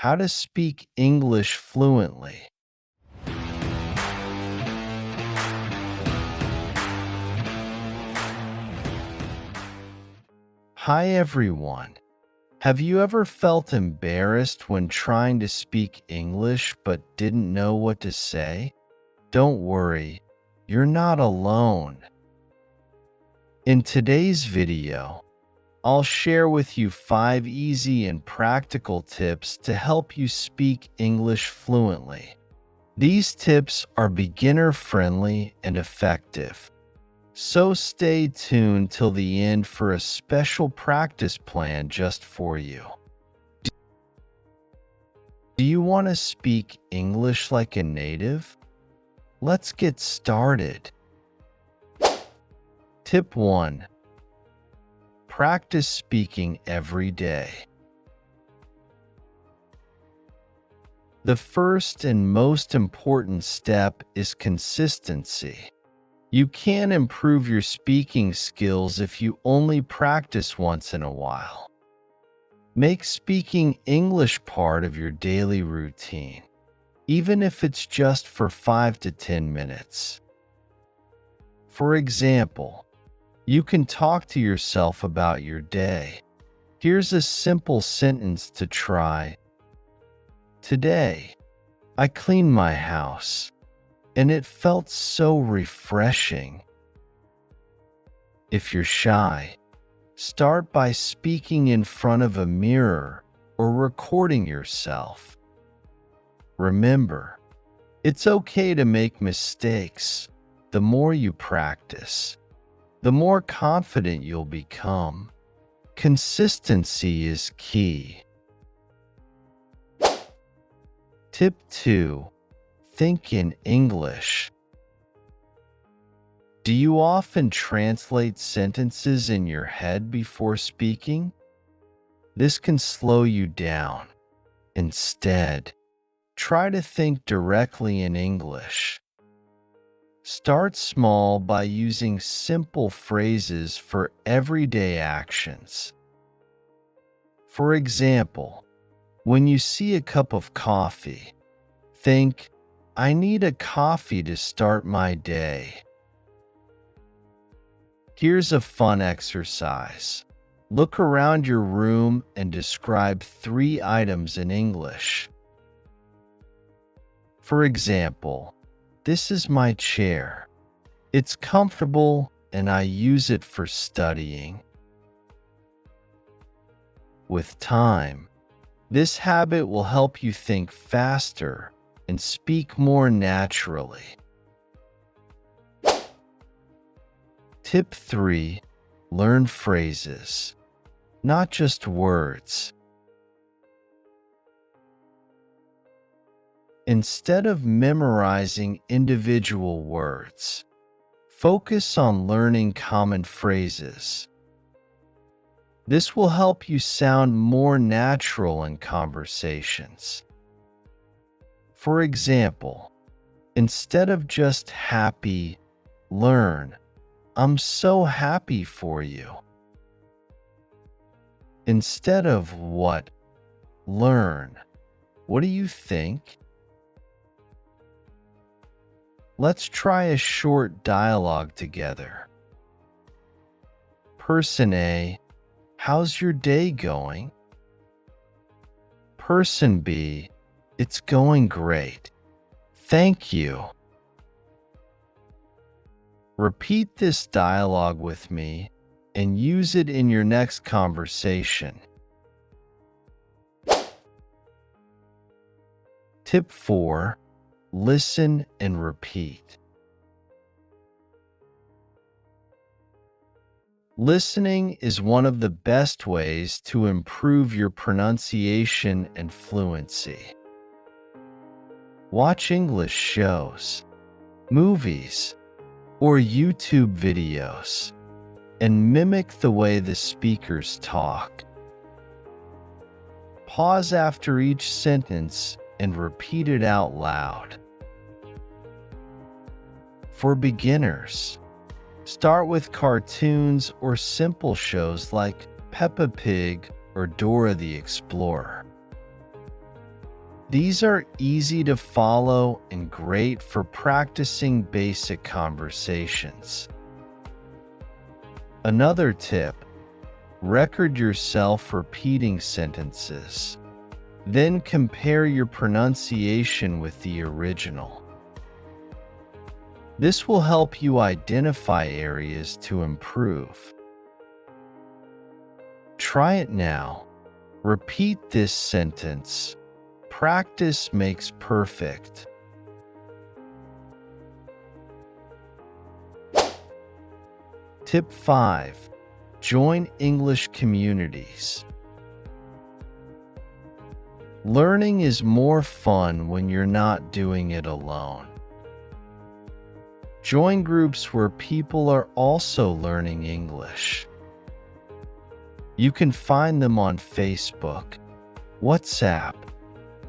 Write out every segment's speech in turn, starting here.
How to speak English fluently. Hi everyone. Have you ever felt embarrassed when trying to speak English but didn't know what to say? Don't worry, you're not alone. In today's video, I'll share with you 5 easy and practical tips to help you speak English fluently. These tips are beginner-friendly and effective, so stay tuned till the end for a special practice plan just for you. Do you want to speak English like a native? Let's get started. Tip 1. Practice speaking every day. The first and most important step is consistency. You can't improve your speaking skills if you only practice once in a while. Make speaking English part of your daily routine, even if it's just for 5 to 10 minutes. For example, you can talk to yourself about your day. Here's a simple sentence to try. Today, I cleaned my house, and it felt so refreshing. If you're shy, start by speaking in front of a mirror or recording yourself. Remember, it's okay to make mistakes. The more you practice, the more confident you'll become. Consistency is key. Tip 2. Think in English. Do you often translate sentences in your head before speaking? This can slow you down. Instead, try to think directly in English. Start small by using simple phrases for everyday actions. For example, when you see a cup of coffee, think, I need a coffee to start my day. Here's a fun exercise. Look around your room and describe 3 items in English. For example, this is my chair. It's comfortable and I use it for studying. With time, this habit will help you think faster and speak more naturally. Tip 3. Learn phrases, not just words. Instead of memorizing individual words, focus on learning common phrases. This will help you sound more natural in conversations. For example, instead of just happy, learn, I'm so happy for you. Instead of what, learn, what do you think? Let's try a short dialogue together. Person A, how's your day going? Person B, it's going great. Thank you. Repeat this dialogue with me and use it in your next conversation. Tip 4. Listen and repeat. Listening is one of the best ways to improve your pronunciation and fluency. Watch English shows, movies, or YouTube videos, and mimic the way the speakers talk. Pause after each sentence and repeat it out loud. For beginners, start with cartoons or simple shows like Peppa Pig or Dora the Explorer. These are easy to follow and great for practicing basic conversations. Another tip: record yourself repeating sentences. Then compare your pronunciation with the original. This will help you identify areas to improve. Try it now. Repeat this sentence. Practice makes perfect. Tip 5. Join English communities. Learning is more fun when you're not doing it alone. Join groups where people are also learning English. You can find them on Facebook, WhatsApp,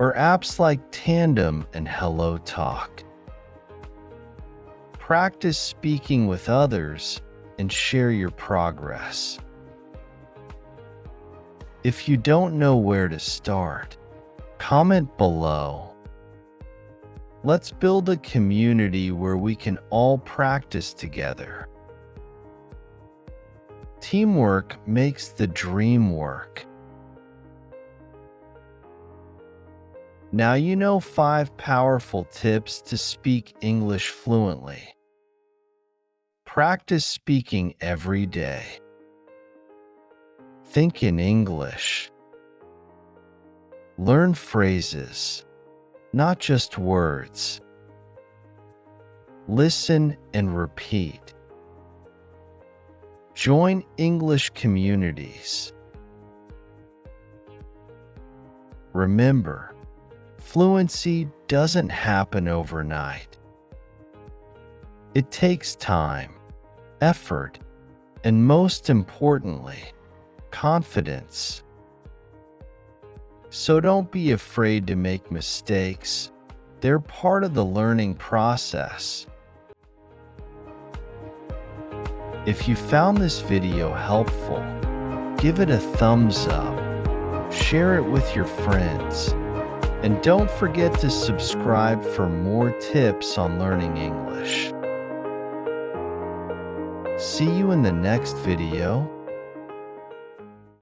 or apps like Tandem and Hello Talk. Practice speaking with others and share your progress. If you don't know where to start, comment below. Let's build a community where we can all practice together. Teamwork makes the dream work. Now you know 5 powerful tips to speak English fluently. Practice speaking every day. Think in English. Learn phrases, not just words. Listen and repeat. Join English communities. Remember, fluency doesn't happen overnight. It takes time, effort, and most importantly, confidence. So don't be afraid to make mistakes. They're part of the learning process. If you found this video helpful, give it a thumbs up, share it with your friends, and don't forget to subscribe for more tips on learning English. See you in the next video.